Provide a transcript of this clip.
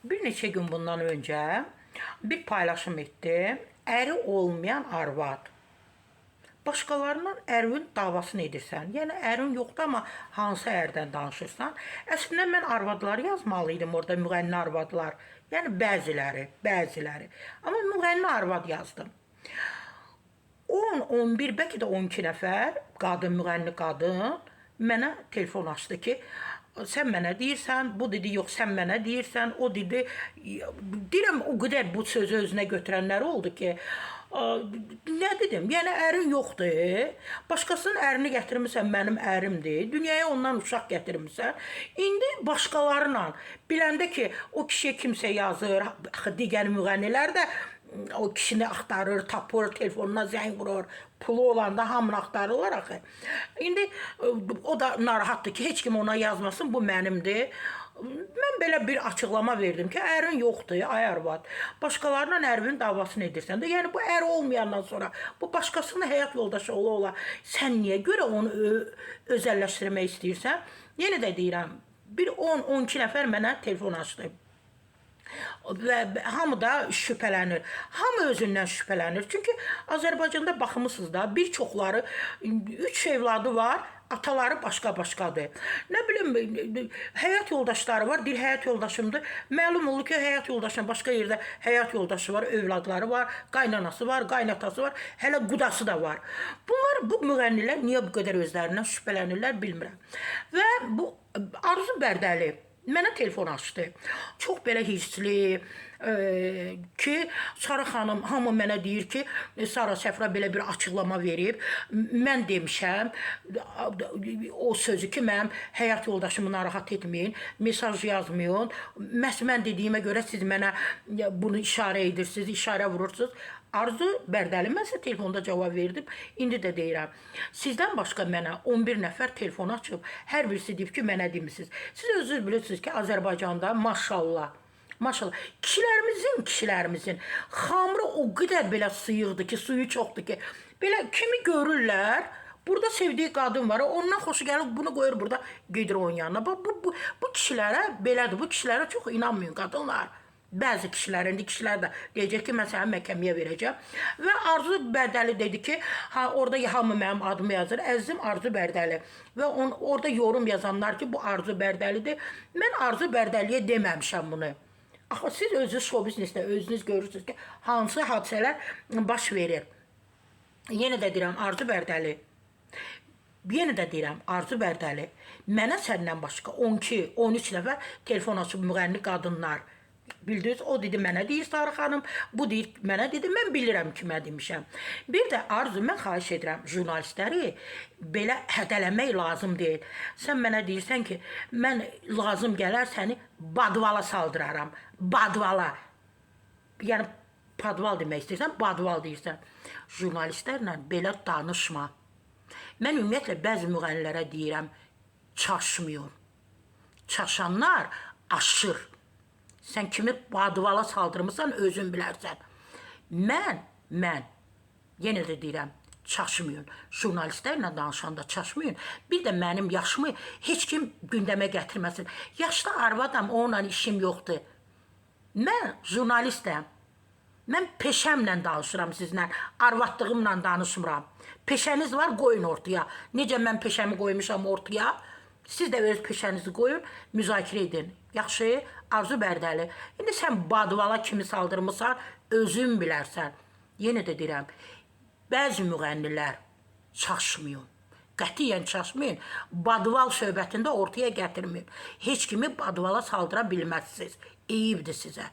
Bir neçə gün bundan öncə bir paylaşım etdim. Əri olmayan arvad. Başqalarından ərinin davasını edirsən. Yəni ərin yoxdur, amma hansı ərdən danışırsan? Əslində mən arvadları yazmalıydım orada, müğənni arvadlar. Yəni bəziləri. Amma müğənni arvad yazdım. 10, 11, bəlkə də 12 nəfər müğənni qadın mənə telefon açdı ki, sən mənə deyirsən, bu dedi, yox sən mənə deyirsən, o dedi. Deyirəm, o qədər bu sözü özünə götürənlər oldu ki, nə dedim, yəni ərin yoxdur, başqasının ərini gətirmirsən, mənim ərimdir, dünyaya ondan uşaq gətirmirsən, indi başqalarla, biləndə ki, o kişiyə kimsə yazır, digər müğənnilər də o kişini axtarır, tapır, telefonuna zəng vurur, pulu olanda hamını axtarırlar axı. İndi o da narahatdır ki, heç kim ona yazmasın, bu mənimdir. Mən belə bir açıqlama verdim ki, ərin yoxdur, ay arvad. Başqalarla ərinin davasını edirsən də. Yəni, bu ər olmayandan sonra, bu başqasının həyat yoldaşı ola, sən niyə görə onu özəlləşdirmək istəyirsən? Yenə də deyirəm, bir 10-12 nəfər mənə telefon açdı. Və hamı da şübhələnir. Hamı özündən şübhələnir. Çünki Azərbaycanda baxımısınız da, bir çoxları 3 evladı var, ataları başqa-başqadır. Nə bilim, həyat yoldaşları var, bir həyat yoldaşımdır. Məlum olur ki, həyat yoldaşının başqa yerdə həyat yoldaşı var, övladları var, qaynanası var, qaynatası var, hələ qudası da var. Bunlar, bu müğənnilər niyə bu qədər özlərindən şübhələnirlər, bilmirəm. Və bu Arzu Bərdəli mənə telefon açdı. Çox belə hissli ki, Sara xanım, hamı mənə deyir ki, Sara Səfra belə bir açıqlama verib. Mən demişəm, o sözü ki, mənim həyat yoldaşımı narahat etməyin, mesaj yazmayın. Məhz mən dediyimə görə siz mənə bunu işarə edirsiniz, işarə vurursunuz. Arzu Bərdəli, mən sizə telefonda cavab verdim. İndi də deyirəm, sizdən başqa mənə 11 nəfər telefon açıb, hər birisi deyib ki, mənə demişsiniz. Siz özünüz bilirsiniz ki, Azərbaycanda maşallah, kişilərimizin xamrı o qədər belə sıyıqdır ki, suyu çoxdur ki, belə kimi görürlər, burada sevdiyi qadın var, ondan xoşu gəlir, bunu qoyur burada, gedir onun yanına. Bu kişilərə belədir, bu kişilərə çox inanmayın qadınlar. Bəzi kişilər, indi kişilər də deyəcək ki, mən səni məhkəməyə verəcəm. Və Arzu Bərdəli dedi ki, orada hamı mənim adımı yazır, əzizim Arzu Bərdəli. Və orada yorum yazanlar ki, bu Arzu Bərdəlidir. Mən Arzu Bərdəliyə deməmişəm bunu. Axı, siz özünüz şou biznesdə, özünüz görürsünüz ki, hansı hadisələr baş verir. Yenə də deyirəm, Arzu Bərdəli. Arzu Bərdəli. Mənə səndən başqa 12-13 nəfər telefon açıb müğənni qadınlar. Bildiniz, o dedi mənə deyir Sara xanım, bu deyir mənə dedi, mən bilirəm kimə demişəm. Bir də Arzu, mən xahiş edirəm, jurnalistləri belə hədələmək lazım deyil. Sən mənə deyirsən ki, mən lazım gələr səni badvala saldıraram, badvala. Yəni, padval demək istəyirsən, badval deyirsən. Jurnalistlərlə belə danışma. Mən ümumiyyətlə bəzi müğənnilərə deyirəm, çaşmıyor. Çaşanlar aşır. Sən kimi badvala saldırmısan, özün bilərsən. Mən, yenə də deyirəm, çaşmayın. Jurnalistlərlə danışanda çaşmayın. Bir də mənim yaşımı heç kim gündəmə gətirməsin. Yaşlı arvadam, onunla işim yoxdur. Mən jurnalistəm. Mən peşəmlə danışıram sizlə, arvadlığımla danışmıram. Peşəniz var, qoyun ortaya. Necə mən peşəmi qoymuşam ortaya? Siz də öz peşənizi qoyun, müzakirə edin. Yaxşı, Arzu Bərdəli. İndi sən badvala kimi saldırmısan, özün bilərsən. Yenə də deyirəm, bəzi müğənnilər çaşmayın. Qətiyyən çaşmayın. Badval söhbətində ortaya gətirməyin. Heç kimi badvala saldıra bilməzsiniz. Eyibdir sizə.